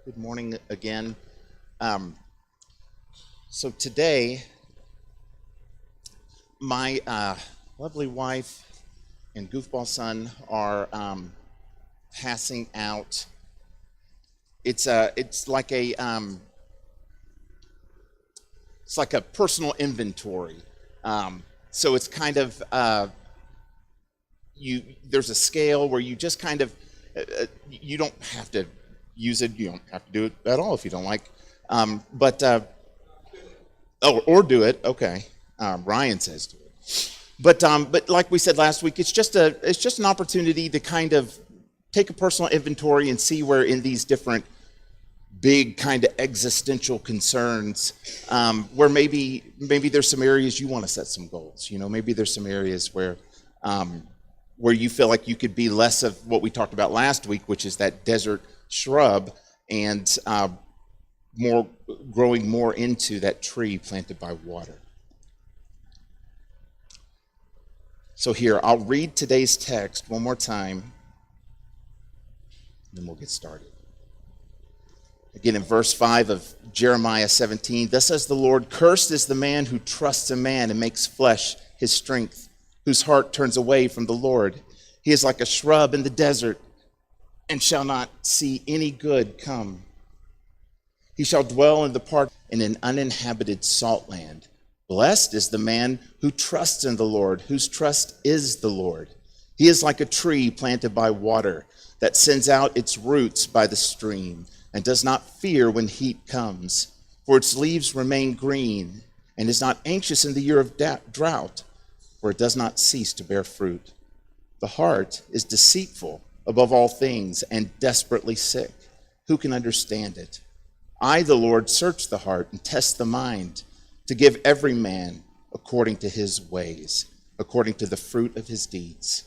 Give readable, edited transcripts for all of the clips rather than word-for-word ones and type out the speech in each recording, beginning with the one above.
Good morning again. Um, so today, my lovely wife and goofball son are passing out. It's like a personal inventory. So it's kind of you. There's a scale where you just kind of you don't have to use it. You don't have to do it at all if you don't like. But or do it. Okay. Ryan says do it. But like we said last week, it's just an opportunity to kind of take a personal inventory and see where in these different big kind of existential concerns, where maybe there's some areas you want to set some goals. Maybe there's some areas where you feel like you could be less of what we talked about last week, which is that desert shrub, and growing more into that tree planted by water. So here, I'll read today's text one more time, then we'll get started. Again, in verse 5 of Jeremiah 17, thus says the Lord, cursed is the man who trusts in man and makes flesh his strength, whose heart turns away from the Lord. He is like a shrub in the desert and shall not see any good come. He shall dwell in an uninhabited salt land. Blessed is the man who trusts in the Lord, whose trust is the Lord. He is like a tree planted by water that sends out its roots by the stream and does not fear when heat comes, for its leaves remain green, and is not anxious in the year of drought, for it does not cease to bear fruit. The heart is deceitful above all things and desperately sick. Who can understand it? I, the Lord, search the heart and test the mind, to give every man according to his ways, according to the fruit of his deeds.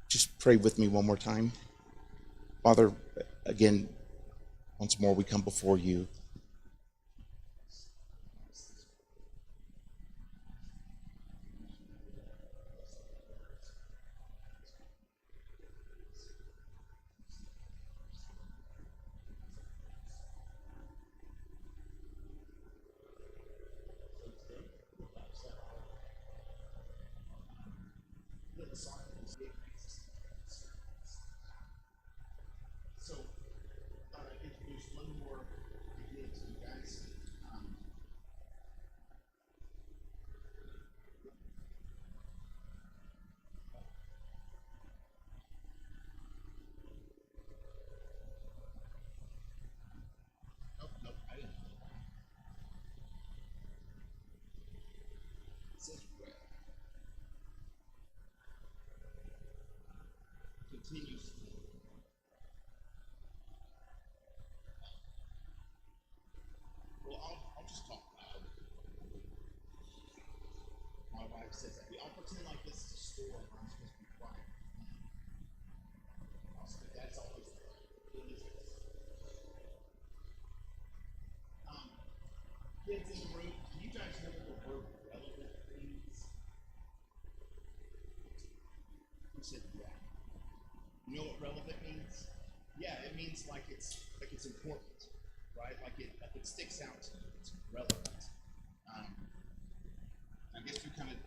Just pray with me one more time. Father, again, once more we come before you. So, thought I'd introduce one more idea to you guys. No, I didn't. It says continues. Well, I'll just talk loud. My wife says that. I'll pretend like this is a store where I'm supposed to be quiet. That's always there. Kids in the room, do you guys know what the word relevant means? Who said yeah? You know what relevant means? Yeah, it means like it's important, right? Like it sticks out to you. It's relevant. I guess you kind of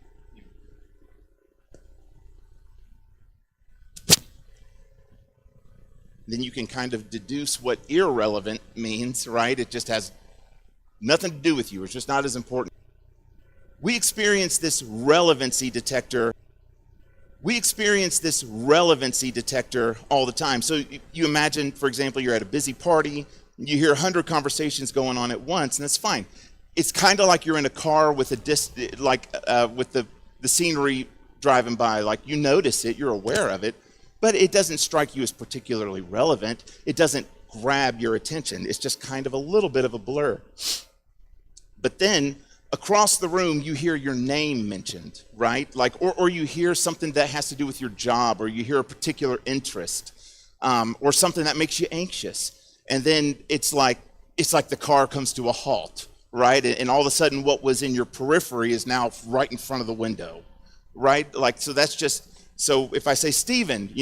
then you can kind of deduce what irrelevant means, right? It just has nothing to do with you. It's just not as important. We experience this relevancy detector. All the time. So you imagine, for example, you're at a busy party, you hear 100 conversations going on at once, and that's fine. It's kind of like you're in a car with with the scenery driving by. Like you notice it, you're aware of it, but it doesn't strike you as particularly relevant. It doesn't grab your attention. It's just kind of a little bit of a blur. But then across the room, you hear your name mentioned, right? Or you hear something that has to do with your job, or you hear a particular interest, or something that makes you anxious. And then it's like the car comes to a halt, right? And all of a sudden, what was in your periphery is now right in front of the window, right? So if I say Stephen,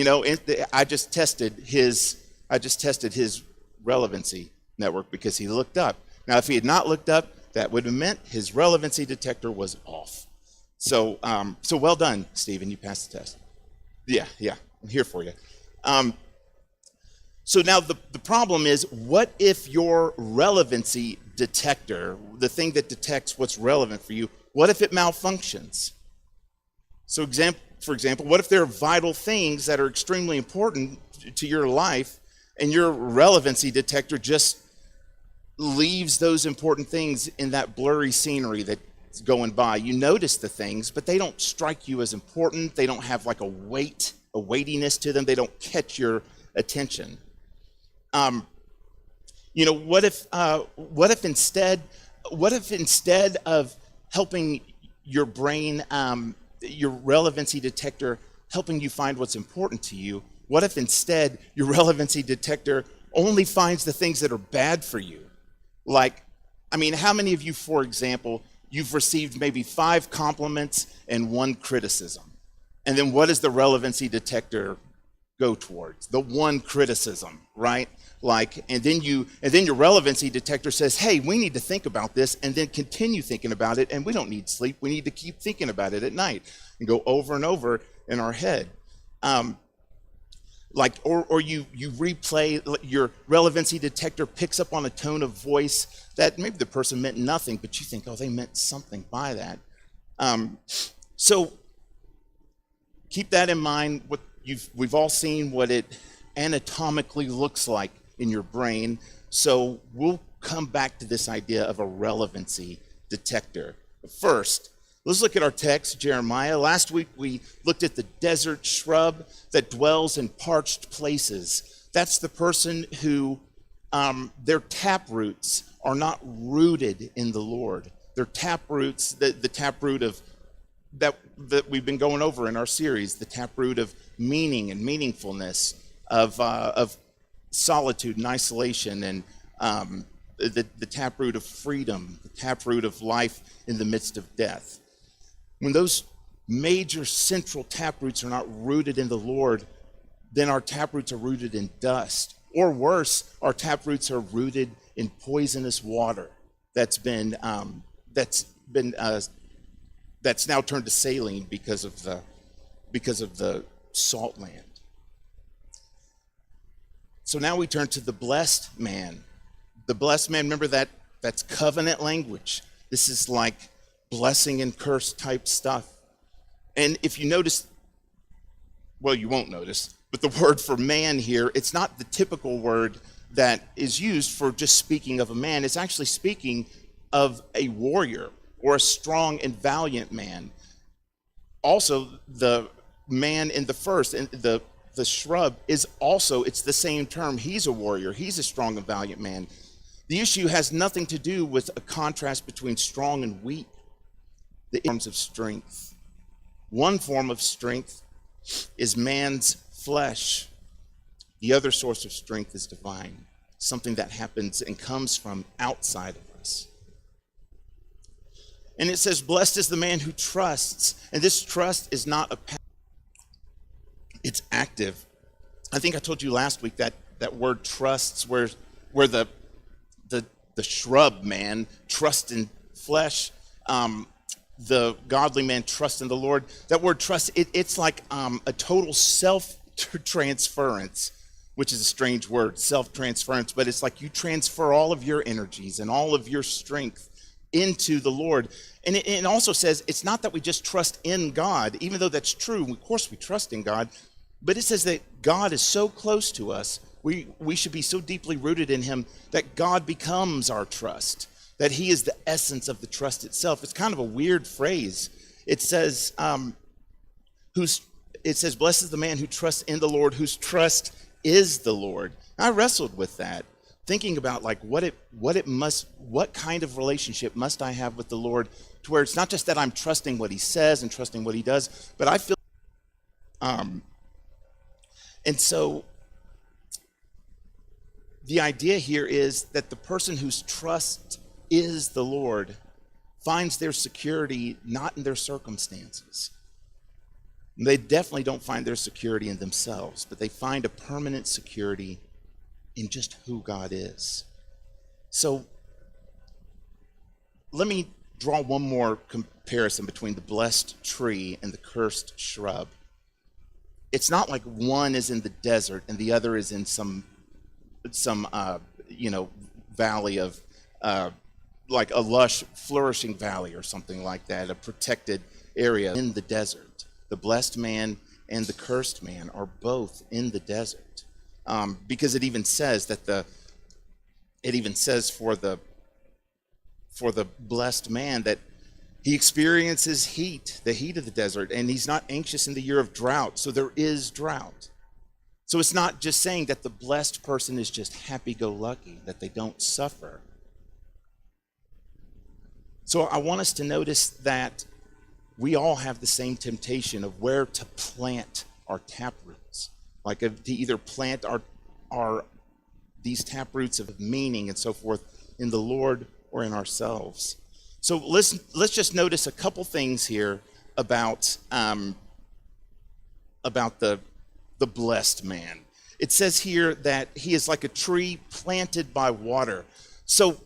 I just tested his I just tested his relevancy network because he looked up. Now, if he had not looked up, that would have meant his relevancy detector was off. So, so well done, Stephen. You passed the test. Yeah, I'm here for you. So now the problem is, what if your relevancy detector, the thing that detects what's relevant for you, what if it malfunctions? So for example, what if there are vital things that are extremely important to your life and your relevancy detector just leaves those important things in that blurry scenery that's going by? You notice the things, but they don't strike you as important. They don't have like a weightiness to them. They don't catch your attention. What if instead of helping your brain, your relevancy detector, helping you find what's important to you, what if instead your relevancy detector only finds the things that are bad for you? How many of you, for example, you've received maybe 5 compliments and 1 criticism? And then what does the relevancy detector go towards? The 1 criticism, right? And then your relevancy detector says, hey, we need to think about this, and then continue thinking about it, and we don't need sleep. We need to keep thinking about it at night and go over and over in our head. Or you replay, your relevancy detector picks up on a tone of voice that maybe the person meant nothing, but you think, oh, they meant something by that. So keep that in mind. We've all seen what it anatomically looks like in your brain. So we'll come back to this idea of a relevancy detector. But first, let's look at our text, Jeremiah. Last week we looked at the desert shrub that dwells in parched places. That's the person who their tap roots are not rooted in the Lord. Their tap roots, the taproot of that we've been going over in our series, the taproot of meaning and meaningfulness, of solitude and isolation, and the taproot of freedom, the taproot of life in the midst of death. When those major central taproots are not rooted in the Lord, then our taproots are rooted in dust. Or worse, our taproots are rooted in poisonous water that's now turned to saline because of the salt land. So now we turn to the blessed man. The blessed man, remember that's covenant language. This is like blessing and curse type stuff. And if you notice, well, you won't notice, but the word for man here, it's not the typical word that is used for just speaking of a man. It's actually speaking of a warrior or a strong and valiant man. Also, the man in the first, and the shrub is also, it's the same term. He's a warrior. He's a strong and valiant man. The issue has nothing to do with a contrast between strong and weak. The forms of strength. One form of strength is man's flesh. The other source of strength is divine, something that happens and comes from outside of us. And it says, blessed is the man who trusts. And this trust is not a passive, it's active. I think I told you last week that word trusts, where the shrub man trusts in flesh, the godly man trusts in the Lord. That word trust, it's like a total self-transference, which is a strange word, self-transference, but it's like you transfer all of your energies and all of your strength into the Lord. And it also says it's not that we just trust in God, even though that's true. Of course we trust in God, but it says that God is so close to us, we should be so deeply rooted in him that God becomes our trust, that he is the essence of the trust itself. It's kind of a weird phrase. It says, blessed is the man who trusts in the Lord, whose trust is the Lord. I wrestled with that, thinking about like what kind of relationship must I have with the Lord, to where it's not just that I'm trusting what he says and trusting what he does, but I feel, and so the idea here is that the person whose trust is the Lord finds their security not in their circumstances. They definitely don't find their security in themselves, but they find a permanent security in just who God is. So let me draw one more comparison between the blessed tree and the cursed shrub. It's not like one is in the desert and the other is in some valley of like a lush, flourishing valley or something like that, a protected area in the desert. The blessed man and the cursed man are both in the desert, because it even says for the blessed man that he experiences the heat of the desert, and he's not anxious in the year of drought. So there is drought. So it's not just saying that the blessed person is just happy-go-lucky, that they don't suffer. So I want us to notice that we all have the same temptation of where to plant our tap roots, like to either plant these tap roots of meaning and so forth in the Lord or in ourselves. So let's just notice a couple things here about the blessed man. It says here that he is like a tree planted by water. So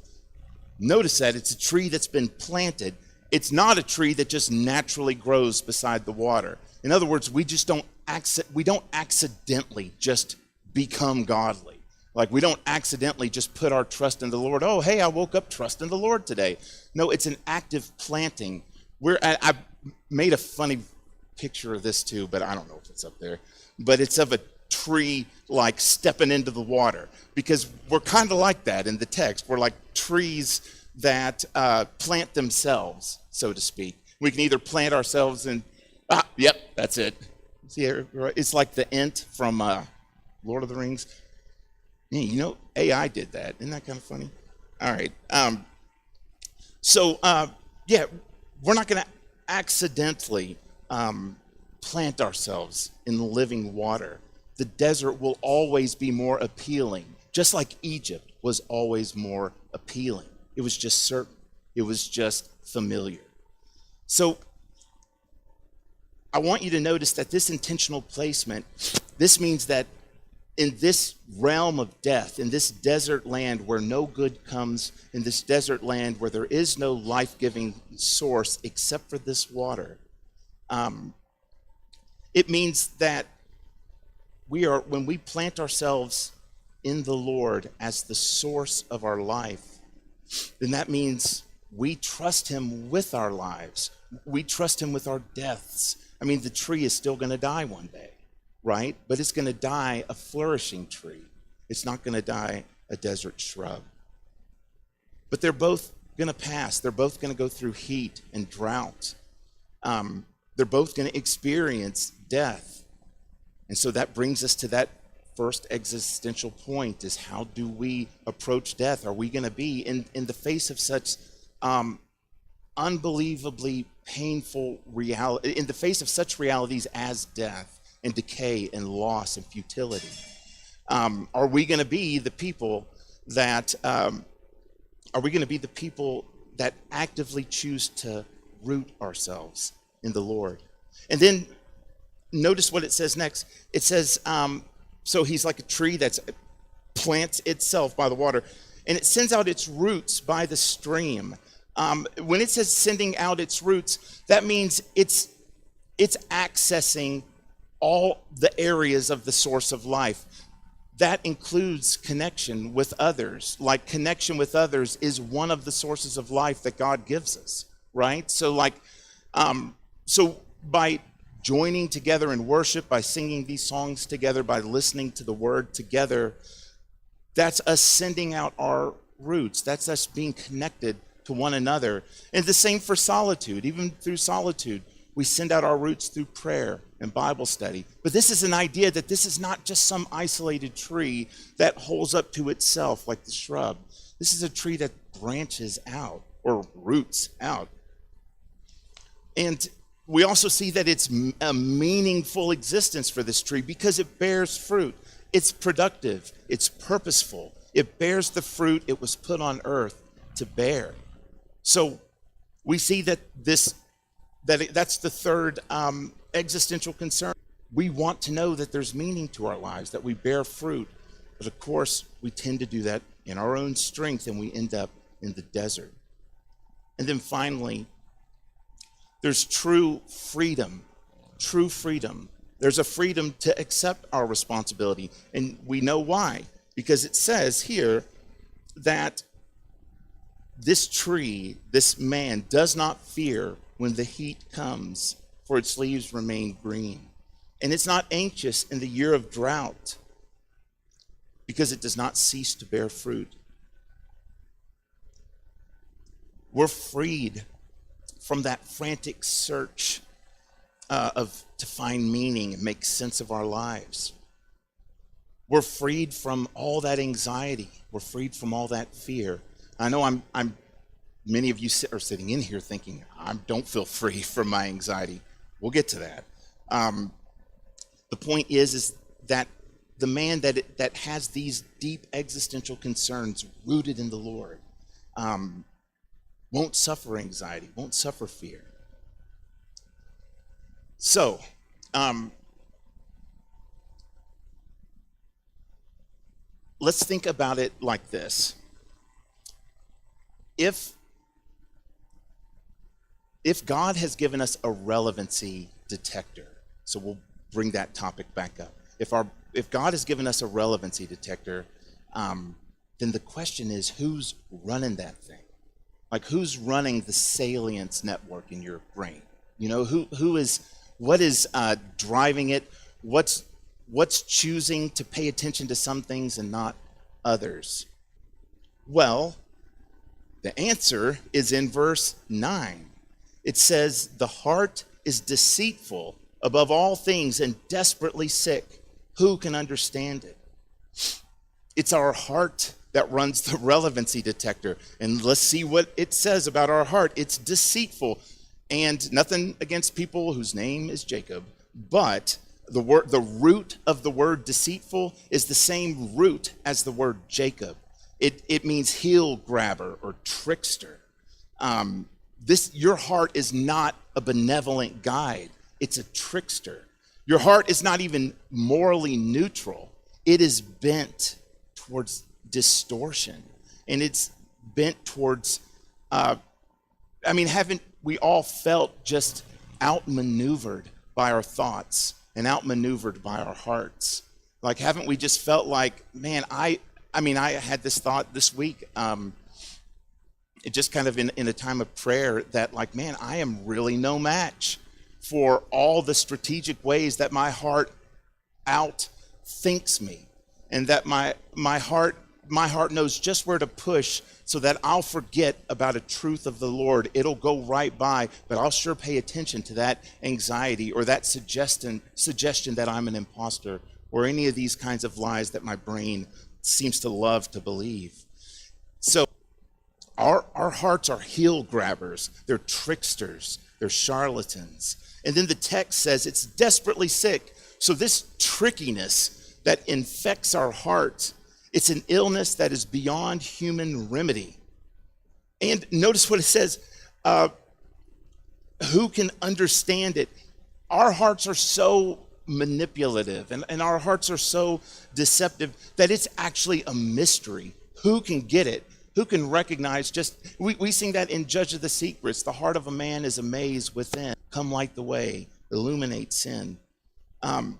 notice that it's a tree that's been planted. It's not a tree that just naturally grows beside the water. In other words, we don't accidentally just become godly. Like, we don't accidentally just put our trust in the Lord. Oh, hey, I woke up trusting the Lord today. No, it's an active planting. I made a funny picture of this too, but I don't know if it's up there. But it's of a tree like stepping into the water, because we're kind of like that in the text. We're like trees that plant themselves, so to speak. We can either plant ourselves in, yep, that's it. See, it's like the Ent from Lord of the Rings. Yeah, AI did that. Isn't that kind of funny? All right. We're not going to accidentally plant ourselves in living water. The desert will always be more appealing, just like Egypt was always more appealing. It was just certain. It was just familiar. So I want you to notice that this intentional placement, this means that in this realm of death, in this desert land where no good comes, in this desert land where there is no life-giving source except for this water, it means that when we plant ourselves in the Lord as the source of our life, then that means we trust him with our lives. We trust him with our deaths. I mean, the tree is still going to die one day, right? But it's going to die a flourishing tree. It's not going to die a desert shrub. But they're both going to pass. They're both going to go through heat and drought. They're both going to experience death. And so that brings us to that first existential point, is how do we approach death? Are we going to be in the face of such unbelievably painful reality, in the face of such realities as death and decay and loss and futility? Are we going to be the people that actively choose to root ourselves in the Lord? And then notice what it says next. It says, so he's like a tree that plants itself by the water, and it sends out its roots by the stream. When it says sending out its roots, that means it's accessing all the areas of the source of life. That includes connection with others. Like, connection with others is one of the sources of life that God gives us, right? So by joining together in worship, by singing these songs together, by listening to the word together, that's us sending out our roots. That's us being connected to one another. And the same for solitude. Even through solitude, we send out our roots through prayer and Bible study. But this is an idea that this is not just some isolated tree that holds up to itself like the shrub. This is a tree that branches out or roots out. And we also see that it's a meaningful existence for this tree because it bears fruit. It's productive. It's purposeful. It bears the fruit it was put on earth to bear. So we see that that's the third existential concern. We want to know that there's meaning to our lives, that we bear fruit, But of course, we tend to do that in our own strength, and we end up in the desert. And then finally, there's true freedom. True freedom. There's a freedom to accept our responsibility. And we know why. Because it says here that this tree, this man, does not fear when the heat comes, for its leaves remain green. And it's not anxious in the year of drought, because it does not cease to bear fruit. We're freed from that frantic search to find meaning and make sense of our lives. We're freed from all that anxiety. We're freed from all that fear. I know many of you are sitting in here thinking, I don't feel free from my anxiety. We'll get to that. The point is that the man that has these deep existential concerns rooted in the Lord won't suffer anxiety, won't suffer fear. So, let's think about it like this. If God has given us a relevancy detector, so we'll bring that topic back up. If God has given us a relevancy detector, then the question is, who's running that thing? Like, who's running the salience network in your brain? You know, what is driving it? What's choosing to pay attention to some things and not others? Well, the answer is in verse 9. It says, the heart is deceitful above all things and desperately sick. Who can understand it? It's our heart that runs the relevancy detector. And let's see what it says about our heart. It's deceitful. And nothing against people whose name is Jacob, but the root of the word deceitful is the same root as the word Jacob. It means heel grabber or trickster. Your heart is not a benevolent guide. It's a trickster. Your heart is not even morally neutral. It is bent towards distortion, and it's bent towards, haven't we all felt just outmaneuvered by our thoughts and outmaneuvered by our hearts? Like, haven't we just felt like, man, I had this thought this week, it just kind of in a time of prayer, that like, man, I am really no match for all the strategic ways that my heart outthinks me, and that my heart knows just where to push so that I'll forget about a truth of the Lord. It'll go right by, but I'll sure pay attention to that anxiety or that suggestion that I'm an imposter, or any of these kinds of lies that my brain seems to love to believe. So our hearts are heel grabbers. They're tricksters. They're charlatans. And then the text says it's desperately sick. So this trickiness that infects our hearts, it's an illness that is beyond human remedy. And notice what it says, who can understand it? Our hearts are so manipulative and our hearts are so deceptive that it's actually a mystery. Who can get it? Who can recognize we sing that in Judge of the Secrets, the heart of a man is a maze within. Come light the way, illuminate sin. Our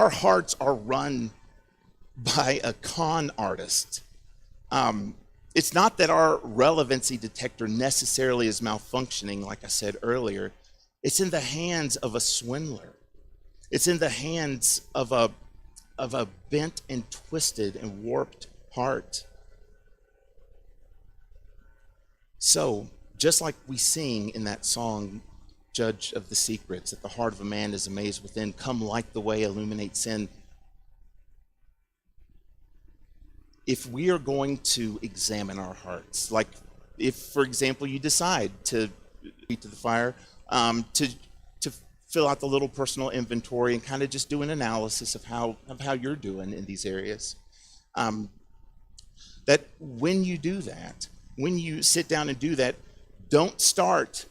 hearts are run by a con artist. It's not that our relevancy detector necessarily is malfunctioning, like I said earlier. It's in the hands of a swindler. It's in the hands of a bent and twisted and warped heart. So, just like we sing in that song, Judge of the Secrets, that the heart of a man is a maze within, come light the way, illuminate sin. If we are going to examine our hearts, like if, for example, you decide to eat to the fire, to fill out the little personal inventory and kind of just do an analysis of how you're doing in these areas, that when you do that, when you sit down and do that, don't start